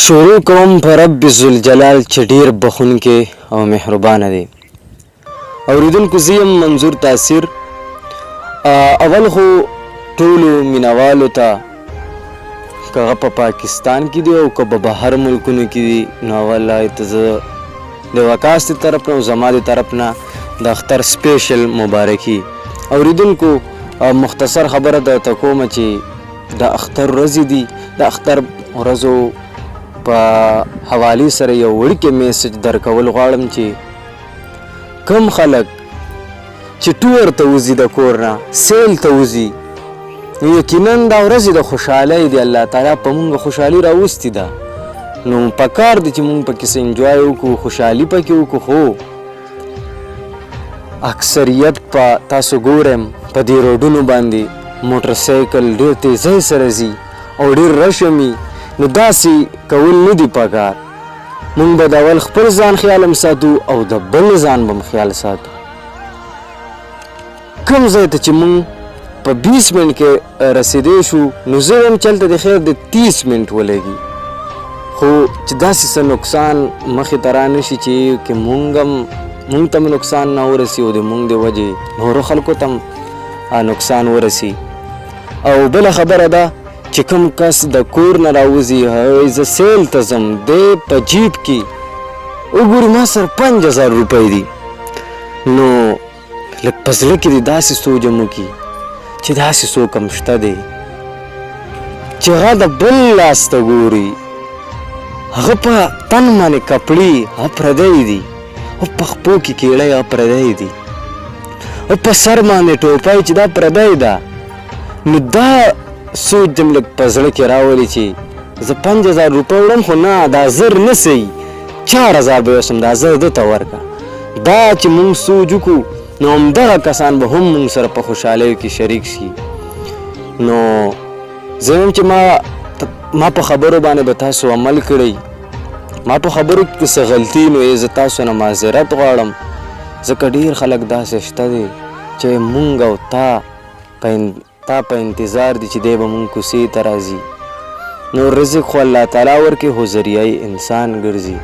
شروع کوم په رب ذوالجلال چې ډېر بخښونکی او مهربانه دی. اورېدونکو زه یم منظور تاثیر. اول خو ټولو مینوالو ته که هغه په پاکستان کې دي او که په بهر ملکونو کې دي نو اول ته زه د وقاص د طرف نه او زما د طرف نه د اختر سپیشل مبارکي. اورېدونکو مختصر خبره درته کومه چې د اختر ورځې دي. د اختر ورځو په حوالې سره یو وړوکی میسج درکول غواړم چې کم خلک چې ټور ته وځي د کور نه سیل ته وځي نو یقینا دا ورځې د خوشحالۍ دی. الله تعالی په موږ خوشحالي راوستې ده نو پکار دی چې موږ پکې څه انجوای وکړو خوشحالي پکې وکړو. خو اکثریت په تاسو ګورم په دې روډونو باندې موټر سایکل ډېر تیزۍ سره ځي او ډېر رش وي نو داسې کول نه دي پکار. موږ به د اول خپل ځان خیال هم ساتو او د بل ځان به هم خیال ساتو. کوم ځای ته چې موږ په 20 منټ کې رسېدی شو نو زه وایم چې هلته د خیر د 30 منټ ولګي خو چې داسې څه نقصان مخې ته رانشي چې موږ ته هم نقصان نه ورسي او د موږ د وجې نورو خلکو ته هم نقصان ورسي. او بله خبره ده چې کوم کس د کور نه راوځي هغوی زه سیل ته ځم دی په جیب کې وګوري ما سره 5000 روپۍ دي نو لږ په زړه کې دې داسې سوچ هم وکړي چې داسې څوک هم شته دی چې هغه د بل لاس ته ګوري هغه په تن باندې کپړې هغه پردی دي او په خپو کې کیړی هغه پردی دي او په سر باندې ټوپی چې دا پردی ده نو دا سوچ دم لږ په زړه کې راولي چې زه 5000 روپۍ وړم خو نه دا زر نه صحیح 4000 به یوسم دا زر ده ته ورکړه. دا چې موږ سوچ وکړو نو همدغه کسان به هم موږ سره په خوشحالیو کې شریک شي. نو زه وایم چې ما په خبرو باندې به تاسو عمل کړئ. ما په خبرو کې څه غلطي نو زه تاسو نه معذرت غواړم ځکه ډېر خلک داسې شته دی چې موږ او تا په انتظار دي چې دی به مونږ کوڅې ته راځي. نو رزق خو الله تعالی ورکړي خو ذریعه انسان ګرځي.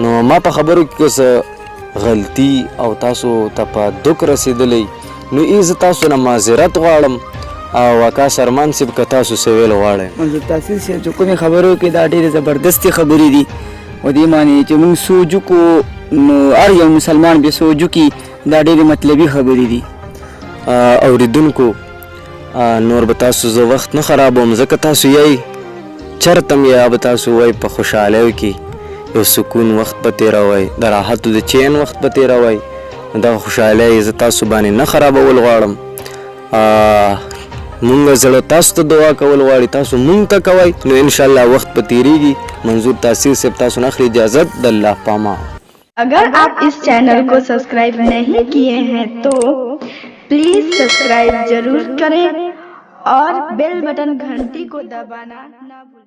نو ما په خبرو کې څه غلطي او تاسو ته په دک رسېدلی نو زه تاسو نه معذرت غواړم. او وقاص ارمان صاحب که تاسو څه ویل غواړئ. منظور تاثیر صاحب چې کومې خبرو کې دا ډېرې زبردستې خبرې دي و دې معنی چې موږ سوچ وکړو نو هر یو مسلمان بیا سوچ وکړي دا ډېرې مطلبي خبرې دي. اورېدونکو نور به تاسو زه وخت نه خرابوم ځکه تاسو یی چرته م یا به تاسو وایي په خوشحالیو کې یو سکون وخت به تېروئ د راحتو د چین وخت به تېروئ دغه خوشحالۍ زه تاسو باندې نه خرابول غواړم. مونږ زړه تاسو ته دعا کول غواړي تاسو مونږ ته کوئ نو انشاءالله وخت به تېرېږي. منظور تاثیر صاحب تاسو نه اخلي اجازت د الله پامان. अगर आप इस चैनल को सब्सक्राइब नहीं किए हैं तो प्लीज सब्सक्राइब जरूर करें और बेल बटन घंटी को दबाना ना भूलें.